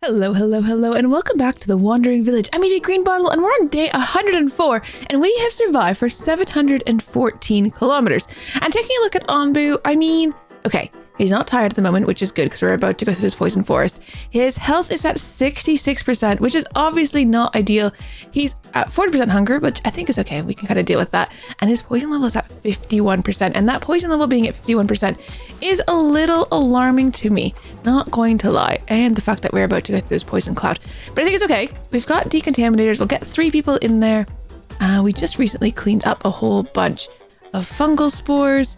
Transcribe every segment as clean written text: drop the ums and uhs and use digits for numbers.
Hello, hello, hello, and welcome back to the Wandering Village. I'm Evie Greenbottle, and we're on day 104, and we have survived for 714 kilometers. And taking a look at Onbu, I mean, okay, he's not tired at the moment, which is good because we're about to go through this poison forest. His health is at 66%, which is obviously not ideal. He's at 40% hunger, which I think is okay. We can kind of deal with that. And his poison level is at 51%. And that poison level being at 51% is a little alarming to me, not going to lie. And the fact that we're about to go through this poison cloud. But I think it's okay. We've got decontaminators. We'll get 3 people in there. We just recently cleaned up a whole bunch of fungal spores.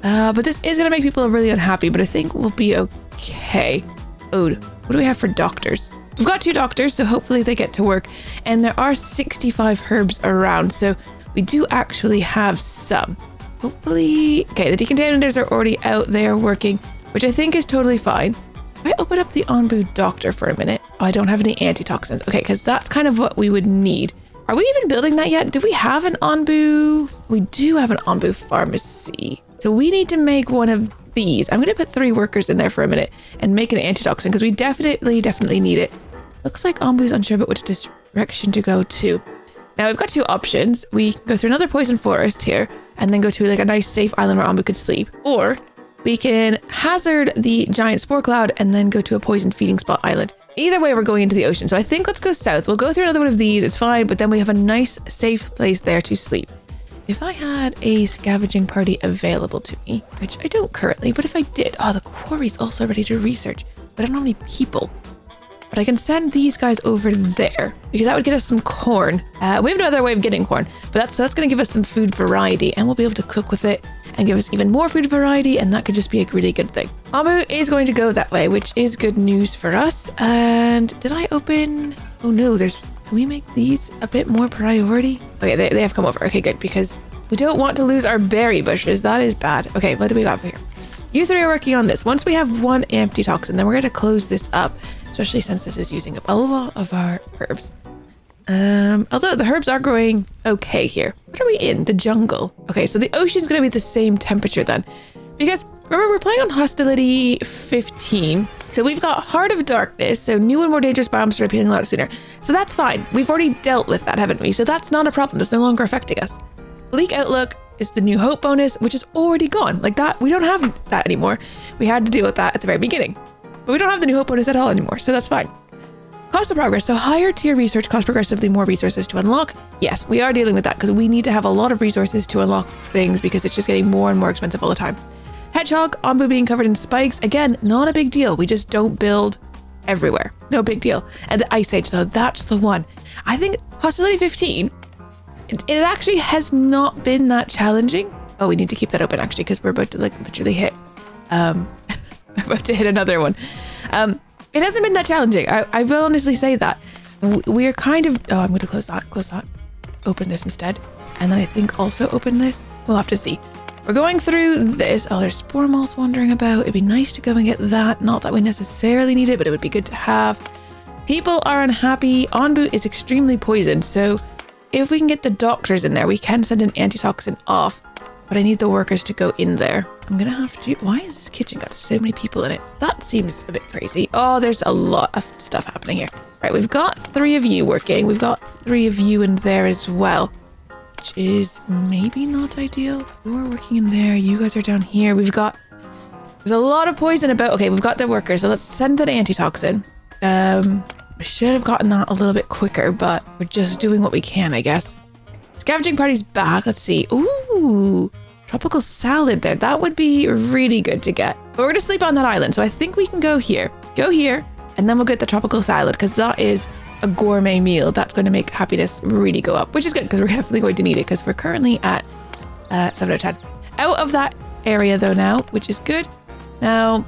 But this is going to make people really unhappy, but I think we'll be okay. Oh, what do we have for doctors? We've got 2 doctors, so hopefully they get to work. And there are 65 herbs around, so we do actually have some. Hopefully, okay, the decontaminators are already out there working, which I think is totally fine. If I open up the Onbu doctor for a minute, I don't have any antitoxins. Okay, because that's kind of what we would need. Are we even building that yet? Do we have an Onbu? We do have an Onbu pharmacy. So we need to make one of these. I'm going to put 3 workers in there for a minute and make an antitoxin because we definitely need it. Looks like Onbu's unsure about which direction to go to. Now we've got 2 options. We can go through another poison forest here and then go to like a nice safe island where Onbu could sleep. Or we can hazard the giant spore cloud and then go to a poison feeding spot island. Either way, we're going into the ocean. So I think let's go south. We'll go through another one of these. It's fine. But then we have a nice safe place there to sleep. If I had a scavenging party available to me, which I don't currently, but if I did, the quarry's also ready to research, but I don't know how many people. But I can send these guys over there because that would get us some corn. We have no other way of getting corn, but that's going to give us some food variety and we'll be able to cook with it and give us even more food variety. And that could just be a really good thing. Onbu is going to go that way, which is good news for us. And did I open? Oh no, can we make these a bit more priority? Okay, they have come over. Okay, good, because we don't want to lose our berry bushes. That is bad. Okay, what do we got over here? You 3 are working on this. Once we have 1 empty toxin, then we're going to close this up, especially since this is using up a lot of our herbs. Although the herbs are growing okay here. What are we in? The jungle. Okay, so the ocean's going to be the same temperature then. Because remember, we're playing on Hostility 15. So we've got Heart of Darkness. So new and more dangerous biomes start appearing a lot sooner. So that's fine. We've already dealt with that, haven't we? So that's not a problem. That's no longer affecting us. Bleak Outlook is the new hope bonus, which is already gone. Like that, we don't have that anymore. We had to deal with that at the very beginning. But we don't have the new hope bonus at all anymore. So that's fine. Cost of progress. So higher tier research costs progressively more resources to unlock. Yes, we are dealing with that because we need to have a lot of resources to unlock things because it's just getting more and more expensive all the time. Hedgehog, Onbu being covered in spikes. Again, not a big deal. We just don't build everywhere. No big deal. And the Ice Age, though, that's the one. I think Hostility 15, it actually has not been that challenging. Oh, we need to keep that open, actually, because we're about to literally hit. We're about to hit another one. It hasn't been that challenging. I will honestly say that. We're kind of... Oh, I'm going to close that. Open this instead. And then I think also open this. We'll have to see. We're going through this. Oh, there's spore moths wandering about. It'd be nice to go and get that. Not that we necessarily need it, but it would be good to have. People are unhappy. Onbu is extremely poisoned. So if we can get the doctors in there, we can send an antitoxin off. But I need the workers to go in there. I'm going to have to... Why has this kitchen got so many people in it? That seems a bit crazy. Oh, there's a lot of stuff happening here. Right, we've got 3 of you working. We've got 3 of you in there as well. Which is maybe not ideal. You're working in there. You guys are down here. There's a lot of poison about. Okay, we've got the workers. So let's send that antitoxin. We should have gotten that a little bit quicker, but we're just doing what we can, I guess. Scavenging party's back. Let's see. Ooh, tropical salad there. That would be really good to get. But we're going to sleep on that island. So I think we can go here, and then we'll get the tropical salad because that is a gourmet meal that's going to make happiness really go up, which is good because we're definitely going to need it because we're currently at 7 out of 10. Out of that area though now, which is good. Now,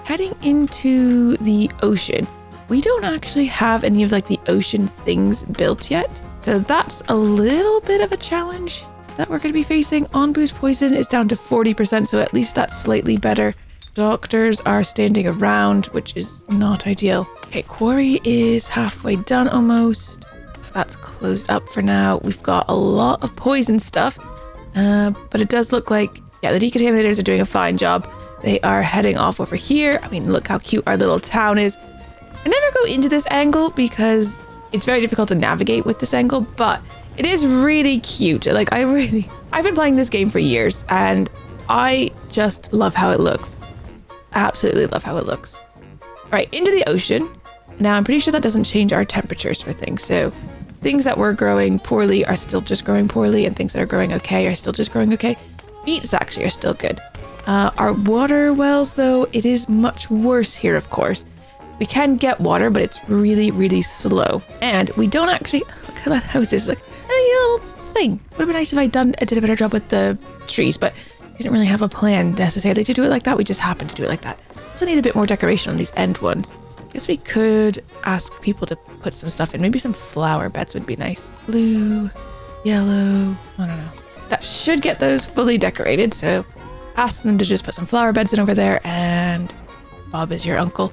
heading into the ocean, we don't actually have any of like the ocean things built yet. So that's a little bit of a challenge that we're going to be facing. Onbu's poison is down to 40%, so at least that's slightly better. Doctors are standing around, which is not ideal. Okay, quarry is halfway done almost. That's closed up for now. We've got a lot of poison stuff, but it does look like, yeah, the decontaminators are doing a fine job. They are heading off over here. I mean, look how cute our little town is. I never go into this angle because it's very difficult to navigate with this angle, but it is really cute. Like, I've been playing this game for years and I just love how it looks. Absolutely love how it looks. All right, into the ocean. Now, I'm pretty sure that doesn't change our temperatures for things. So things that were growing poorly are still just growing poorly, and things that are growing okay are still just growing okay. Beets actually are still good. Our water wells, though, it is much worse here, of course. We can get water, but it's really, really slow. And we don't actually, look at that house is like a little thing. Would have been nice if I did a better job with the trees, but we didn't really have a plan necessarily to do it like that. We just happened to do it like that. Also need a bit more decoration on these end ones. Guess we could ask people to put some stuff in. Maybe some flower beds would be nice. Blue, yellow, I don't know. That should get those fully decorated. So ask them to just put some flower beds in over there, and Bob is your uncle.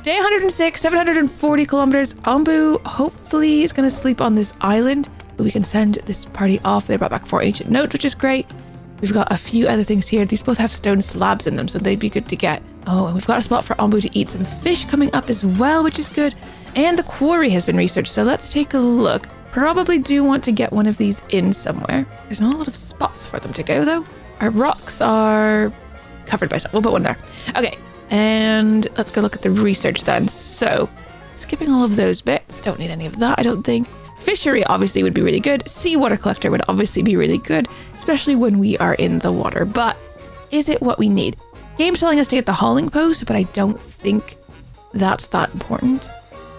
Day 106, 740 kilometers. Onbu hopefully is going to sleep on this island. We can send this party off. They brought back 4 ancient notes, which is great. We've got a few other things here. These both have stone slabs in them, so they'd be good to get. Oh, and we've got a spot for Onbu to eat some fish coming up as well, which is good. And the quarry has been researched, so let's take a look. Probably do want to get one of these in somewhere. There's not a lot of spots for them to go, though. Our rocks are covered by stuff. We'll put one there. Okay, and let's go look at the research then. So, skipping all of those bits. Don't need any of that, I don't think. Fishery obviously would be really good. Seawater collector would obviously be really good, especially when we are in the water. But is it what we need? Game's telling us to get the hauling post, but I don't think that's that important.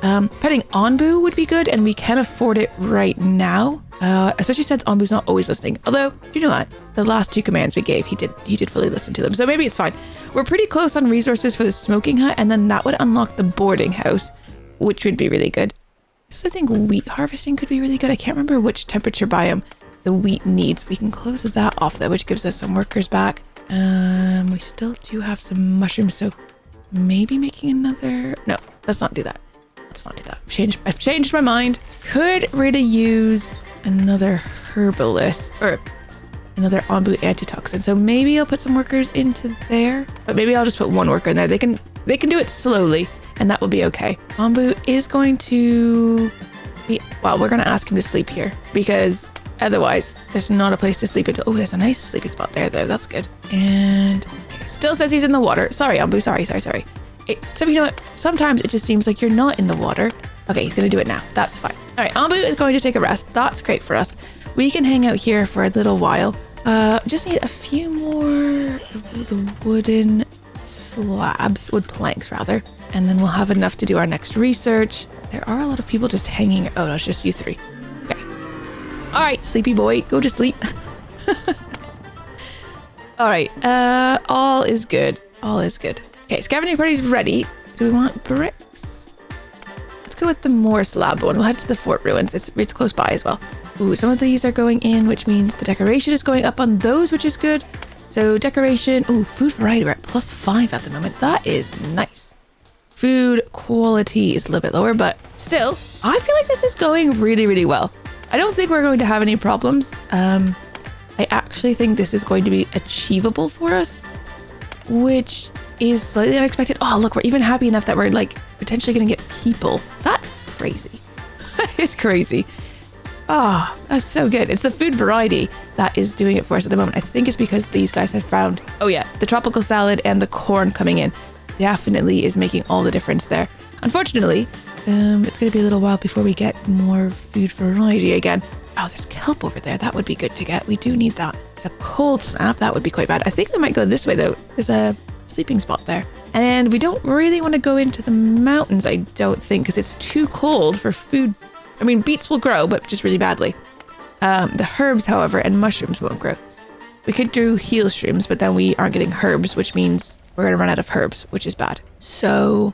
Petting Onbu would be good, and we can afford it right now, especially since Onbu's not always listening. Although, you know what? The last 2 commands we gave, he did fully listen to them, so maybe it's fine. We're pretty close on resources for the smoking hut, and then that would unlock the boarding house, which would be really good. So I think wheat harvesting could be really good. I can't remember which temperature biome the wheat needs. We can close that off though, which gives us some workers back. We still do have some mushrooms, so maybe making another. No, let's not do that. Let's not do that. I've changed my mind. Could really use another herbalist or another Onbu antitoxin. So maybe I'll put some workers into there, but maybe I'll just put 1 worker in there. They can do it slowly, and that will be okay. Onbu is going to be, well, we're going to ask him to sleep here because otherwise there's not a place to sleep until, oh, there's a nice sleeping spot there though. That's good. And okay, still says he's in the water. Sorry, Onbu. Sorry. So you know what? Sometimes it just seems like you're not in the water. Okay, he's going to do it now. That's fine. All right, Onbu is going to take a rest. That's great for us. We can hang out here for a little while. Just need a few more of the wooden slabs, wood planks rather, and then we'll have enough to do our next research. There are a lot of people just hanging out. Oh, no, it's just you 3. Okay. All right, sleepy boy, go to sleep. All right, all is good. All is good. Okay, scavenging party's ready. Do we want bricks? Let's go with the more slab one. We'll head to the fort ruins. It's close by as well. Ooh, some of these are going in, which means the decoration is going up on those, which is good. So decoration, ooh, food variety, we're at +5 at the moment. That is nice. Food quality is a little bit lower, but still, I feel like this is going really, really well. I don't think we're going to have any problems. I actually think this is going to be achievable for us, which is slightly unexpected. Oh, look, we're even happy enough that we're like potentially going to get people. That's crazy. That is crazy. Ah, oh, that's so good. It's the food variety that is doing it for us at the moment. I think it's because these guys have found, oh yeah, the tropical salad and the corn coming in definitely is making all the difference there. Unfortunately, it's going to be a little while before we get more food variety again. Oh, there's kelp over there. That would be good to get. We do need that. It's a cold snap. That would be quite bad. I think we might go this way though. There's a sleeping spot there. And we don't really want to go into the mountains, I don't think, because it's too cold for food. I mean, beets will grow, but just really badly. The herbs, however, and mushrooms won't grow. We could do heal shrooms, but then we aren't getting herbs, which means we're going to run out of herbs, which is bad. So,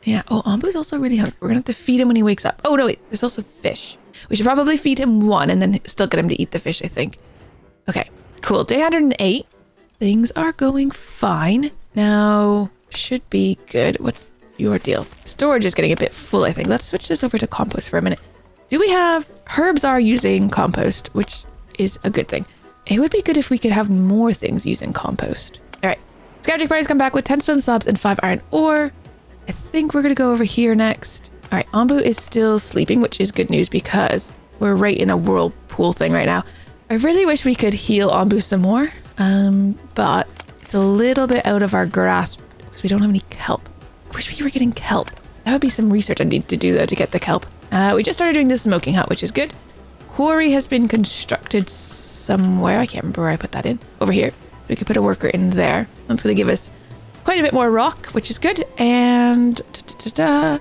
yeah. Oh, Onbu's also really hungry. We're going to have to feed him when he wakes up. Oh, no, wait. There's also fish. We should probably feed him 1 and then still get him to eat the fish, I think. Okay, cool. Day 108. Things are going fine. Now, should be good. What's your deal? Storage is getting a bit full, I think. Let's switch this over to compost for a minute. Do we have... Herbs are using compost, which is a good thing. It would be good if we could have more things using compost. All right. Scavenging parties come back with 10 stone slabs and 5 iron ore. I think we're going to go over here next. All right, Onbu is still sleeping, which is good news because we're right in a whirlpool thing right now. I really wish we could heal Onbu some more, but it's a little bit out of our grasp because we don't have any kelp. I wish we were getting kelp. That would be some research I need to do though to get the kelp. We just started doing the smoking hut, which is good. Quarry has been constructed somewhere. I can't remember where I put that in. Over here. So we could put a worker in there. That's going to give us quite a bit more rock, which is good. And I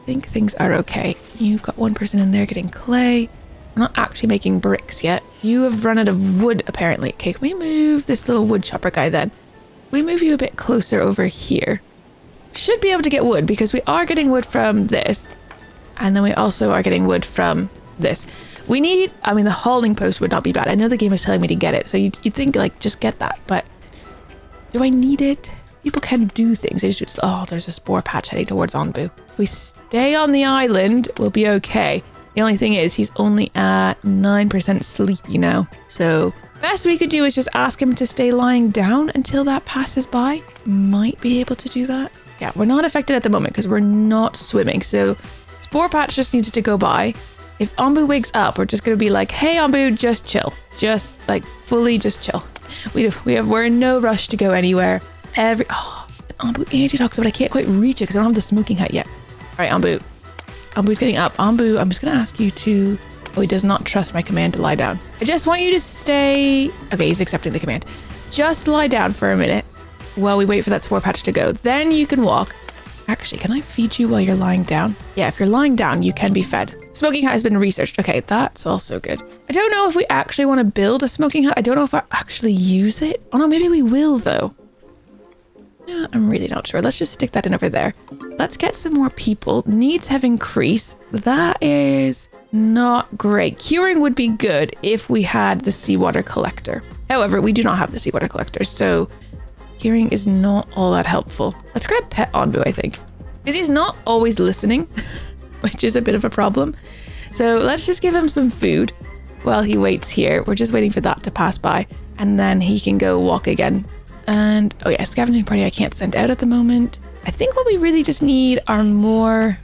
think things are okay. You've got one person in there getting clay. We're not actually making bricks yet. You have run out of wood, apparently. Okay, can we move this little wood chopper guy then? We move you a bit closer over here. Should be able to get wood because we are getting wood from this. And then we also are getting wood from this. We need, I mean, the hauling post would not be bad. I know the game is telling me to get it. So you'd think like, just get that. But do I need it? People can do things. They just, oh, there's a spore patch heading towards Onbu. If we stay on the island, we'll be okay. The only thing is he's only at 9% sleepy now. So best we could do is just ask him to stay lying down until that passes by. Might be able to do that. Yeah, we're not affected at the moment because we're not swimming. So spore patch just needs to go by. If Onbu wakes up, we're just going to be like, hey, Onbu, just chill. Just like fully just chill. We're in no rush to go anywhere. Onbu antitoxin, but I can't quite reach it because I don't have the smoking hut yet. All right, Onbu. Onbu's getting up. Onbu, I'm just going to ask you to... Oh, he does not trust my command to lie down. I just want you to stay... Okay, he's accepting the command. Just lie down for a minute while we wait for that spore patch to go. Then you can walk. Actually, can I feed you while you're lying down? Yeah, if you're lying down, you can be fed. Smoking hut has been researched. Okay, that's also good. I don't know if we actually want to build a smoking hut. I don't know if I actually use it. Oh no, maybe we will though. Yeah, I'm really not sure. Let's just stick that in over there. Let's get some more people. Needs have increased. That is not great. Curing would be good if we had the seawater collector. However, we do not have the seawater collector, so curing is not all that helpful. Let's grab Pet Onbu, I think. Because he's not always listening, which is a bit of a problem. So let's just give him some food while he waits here. We're just waiting for that to pass by, and then he can go walk again. And, oh yeah, scavenging party I can't send out at the moment. I think what we really just need are more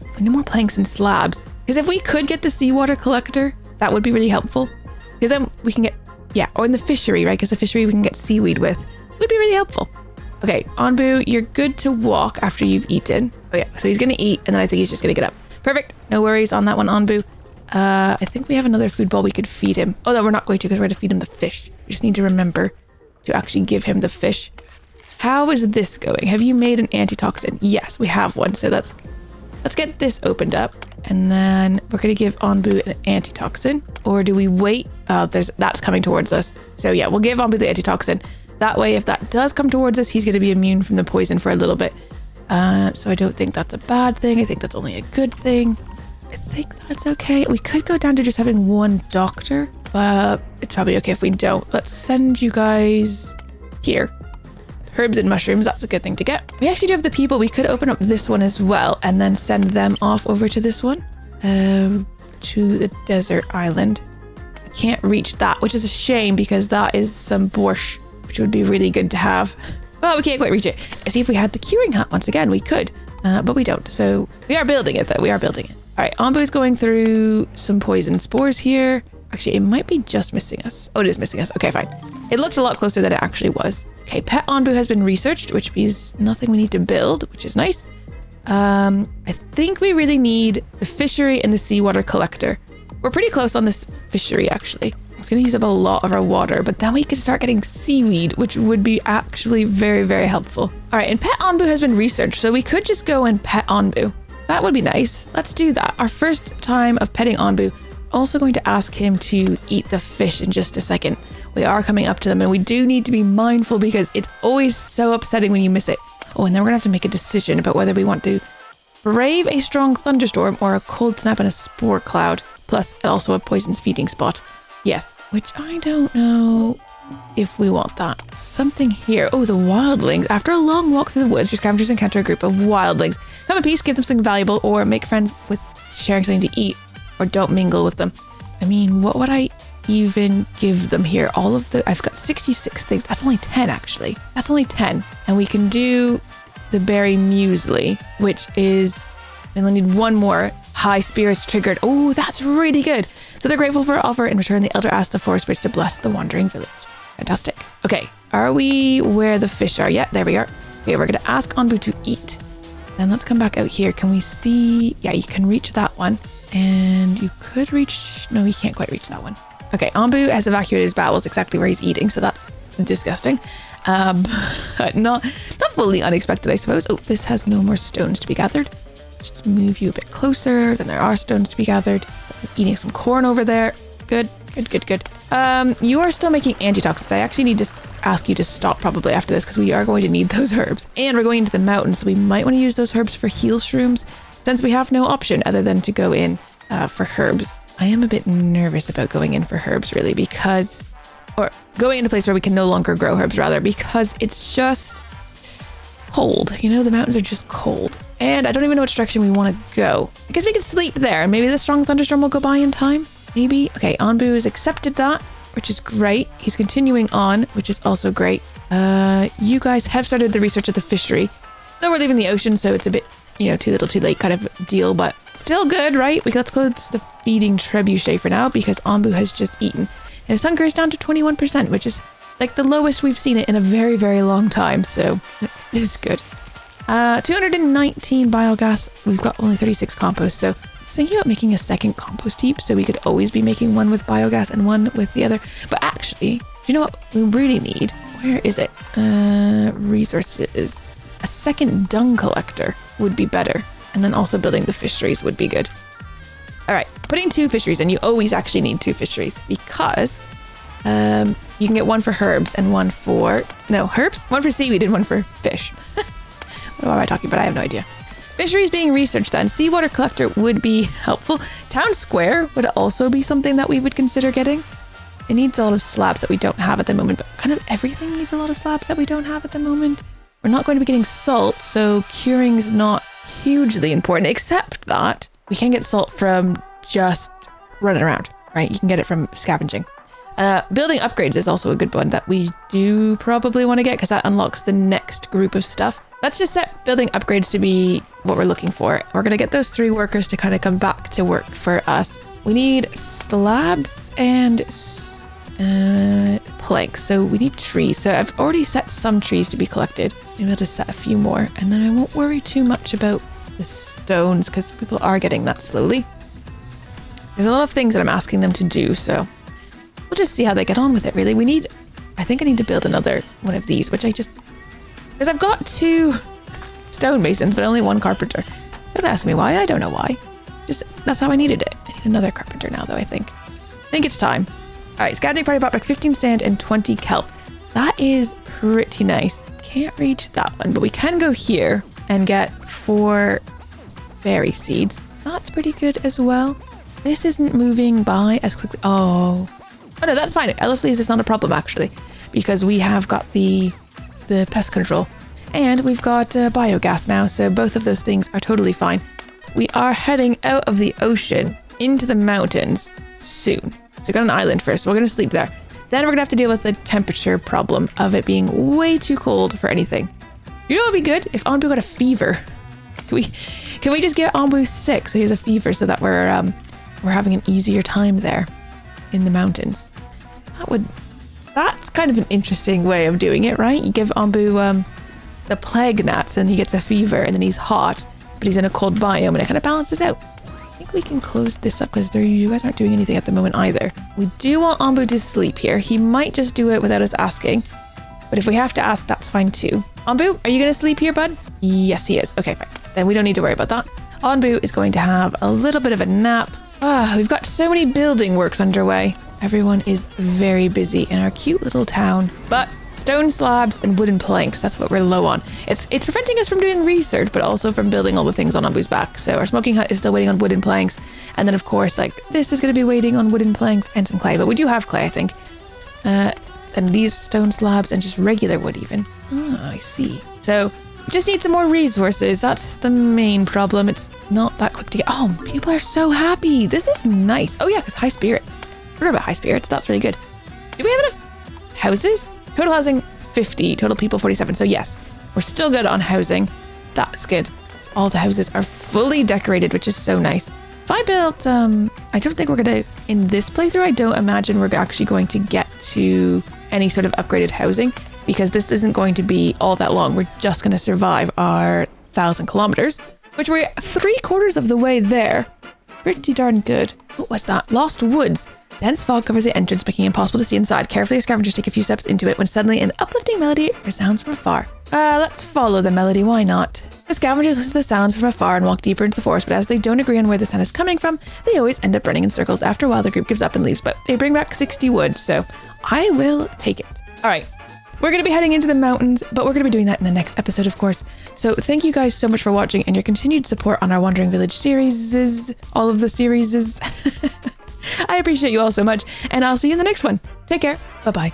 planks and slabs. Because if we could get the seawater collector, that would be really helpful. Because then we can get, yeah, or in the fishery, right? Because the fishery we can get seaweed with. Would be really helpful. Okay, Onbu, you're good to walk after you've eaten. Oh yeah, so he's going to eat, and then I think he's just going to get up. Perfect. No worries on that one, Onbu. I think we have another food ball we could feed him. Oh, no, we're not going to because we're going to feed him the fish. We just need to remember to actually give him the fish. How is this going? Have you made an antitoxin? Yes, we have one. So let's get this opened up, and then we're going to give Onbu an antitoxin. Or do we wait? That's coming towards us. So yeah, we'll give Onbu the antitoxin. That way, if that does come towards us, he's going to be immune from the poison for a little bit. So I don't think that's a bad thing. I think that's only a good thing. I think that's okay. We could go down to just having one doctor, but it's probably okay if we don't. Let's send you guys here. Herbs and mushrooms, that's a good thing to get. We actually do have the people. We could open up this one as well and then send them off over to this one, to the desert island. I can't reach that, which is a shame because that is some borscht, which would be really good to have. But we can't quite reach it. See if we had the curing hut once again, we could, but we don't. So we are building it though, we are building it. All right, Onbu is going through some poison spores here. Actually, it might be just missing us. Oh, it is missing us. Okay, fine. It looked a lot closer than it actually was. Okay, Pet Onbu has been researched, which means nothing we need to build, which is nice. I think we really need the fishery and the seawater collector. We're pretty close on this fishery, actually. It's going to use up a lot of our water, but then we can start getting seaweed, which would be actually very, very helpful. All right, and Pet Onbu has been researched, so we could just go and pet Onbu. That would be nice. Let's do that. Our first time of petting Onbu. Also going to ask him to eat the fish in just a second. We are coming up to them, and we do need to be mindful because it's always so upsetting when you miss it. Oh, and then we're gonna have to make a decision about whether we want to brave a strong thunderstorm or a cold snap and a spore cloud, plus also a poison's feeding spot. Yes, which I don't know if we want that. Something here. Oh, the wildlings. After a long walk through the woods, your scavengers encounter a group of wildlings. Come in peace, give them something valuable, or make friends with sharing something to eat. Or don't mingle with them. I mean, what would I even give them here? I've got 66 things. That's only 10 actually. That's only 10. And we can do the berry muesli, which is, and I need one more high spirits triggered. Oh, that's really good. So they're grateful for our offer. In return, the elder asks the forest spirits to bless the wandering village. Fantastic. Okay, are we where the fish are? Yeah, there we are. Okay, we're going to ask Onbu to eat. Then let's come back out here. Can we see? Yeah, you can reach that one. And you could reach... No, you can't quite reach that one. Okay, Onbu has evacuated his bowels exactly where he's eating, so that's disgusting. But not fully unexpected, I suppose. Oh, this has no more stones to be gathered. Let's just move you a bit closer. Then there are stones to be gathered. Someone's eating some corn over there. Good. You are still making antitoxins. I actually need to ask you to stop probably after this because we are going to need those herbs. And we're going into the mountains, so we might want to use those herbs for heal shrooms since we have no option other than to go in for herbs. I am a bit nervous about going in for herbs really or going into a place where we can no longer grow herbs rather because it's just cold. You know, the mountains are just cold. And I don't even know which direction we want to go. I guess we could sleep there and maybe the strong thunderstorm will go by in time. Maybe. Okay, Onbu has accepted that, which is great. He's continuing on, which is also great. You guys have started the research of the fishery. Though we're leaving the ocean, so it's a bit, too little too late kind of deal, but still good, right? Let's close the feeding trebuchet for now because Onbu has just eaten. And his hunger is down to 21%, which is like the lowest we've seen it in a very, very long time, so it's good. 219 biogas. We've got only 36 compost, so I was thinking about making a second compost heap so we could always be making one with biogas and one with the other. But actually, do you know what we really need? Where is it? Resources. A second dung collector would be better. And then also building the fisheries would be good. All right, putting 2 fisheries in. You always actually need 2 fisheries because you can get one for herbs and one for... No, herbs? One for seaweed and one for fish. What am I talking about? I have no idea. Fisheries being researched then. Seawater collector would be helpful. Town square would also be something that we would consider getting. It needs a lot of slabs that we don't have at the moment, but kind of everything needs a lot of slabs that we don't have at the moment. We're not going to be getting salt, so curing is not hugely important, except that we can get salt from just running around, right? You can get it from scavenging. Building upgrades is also a good one that we do probably want to get because that unlocks the next group of stuff. Let's just set building upgrades to be what we're looking for. We're going to get those 3 workers to kind of come back to work for us. We need slabs and planks. So we need trees. So I've already set some trees to be collected. Maybe I'll just set a few more and then I won't worry too much about the stones because people are getting that slowly. There's a lot of things that I'm asking them to do. So we'll just see how they get on with it really. I think I need to build another one of these, which because I've got 2 stonemasons, but only 1 carpenter. Don't ask me why, I don't know why. Just, that's how I needed it. I need another carpenter now, though, I think. I think it's time. All right, scavenging party brought back 15 sand and 20 kelp. That is pretty nice. Can't reach that one, but we can go here and get 4 berry seeds. That's pretty good as well. This isn't moving by as quickly. Oh no, that's fine. Elefleas is not a problem, actually, because we have got the pest control and we've got biogas now, so both of those things are totally fine. We are heading out of the ocean into the mountains soon. So we got an island first, so we're going to sleep there. Then we're going to have to deal with the temperature problem of it being way too cold for anything. You know what would be good? If Onbu got a fever. Can we just get Onbu sick so he has a fever so that we're having an easier time there in the mountains? That's kind of an interesting way of doing it, right? You give Onbu the plague gnats and he gets a fever and then he's hot, but he's in a cold biome and it kind of balances out. I think we can close this up because you guys aren't doing anything at the moment either. We do want Onbu to sleep here. He might just do it without us asking, but if we have to ask, that's fine too. Onbu, are you going to sleep here, bud? Yes, he is. Okay, fine. Then we don't need to worry about that. Onbu is going to have a little bit of a nap. We've got so many building works underway. Everyone is very busy in our cute little town. But stone slabs and wooden planks, that's what we're low on. It's preventing us from doing research, but also from building all the things on Onbu's back. So our smoking hut is still waiting on wooden planks. And then, of course, this is going to be waiting on wooden planks and some clay. But we do have clay, I think. And these stone slabs and just regular wood even. Oh, I see. So we just need some more resources. That's the main problem. It's not that quick to get. Oh, people are so happy. This is nice. Oh, yeah, because high spirits. I forgot about high spirits. That's really good. Do we have enough houses? Total housing 50, total people 47. So yes, we're still good on housing. That's good. All the houses are fully decorated, which is so nice. If I built, I don't think we're gonna, in this playthrough, I don't imagine we're actually going to get to any sort of upgraded housing, because this isn't going to be all that long. We're just gonna survive our 1,000 kilometers, which we're 3/4 of the way there. Pretty darn good. Oh, what's that? Lost Woods. Dense fog covers the entrance, making it impossible to see inside. Carefully, as scavengers take a few steps into it when suddenly an uplifting melody resounds from afar. Let's follow the melody, why not? The scavengers listen to the sounds from afar and walk deeper into the forest, but as they don't agree on where the sound is coming from, they always end up running in circles. After a while, the group gives up and leaves, but they bring back 60 wood, so I will take it. All right. We're going to be heading into the mountains, but we're going to be doing that in the next episode, of course. So thank you guys so much for watching and your continued support on our Wandering Village series, all of the series. I appreciate you all so much, and I'll see you in the next one. Take care. Bye-bye.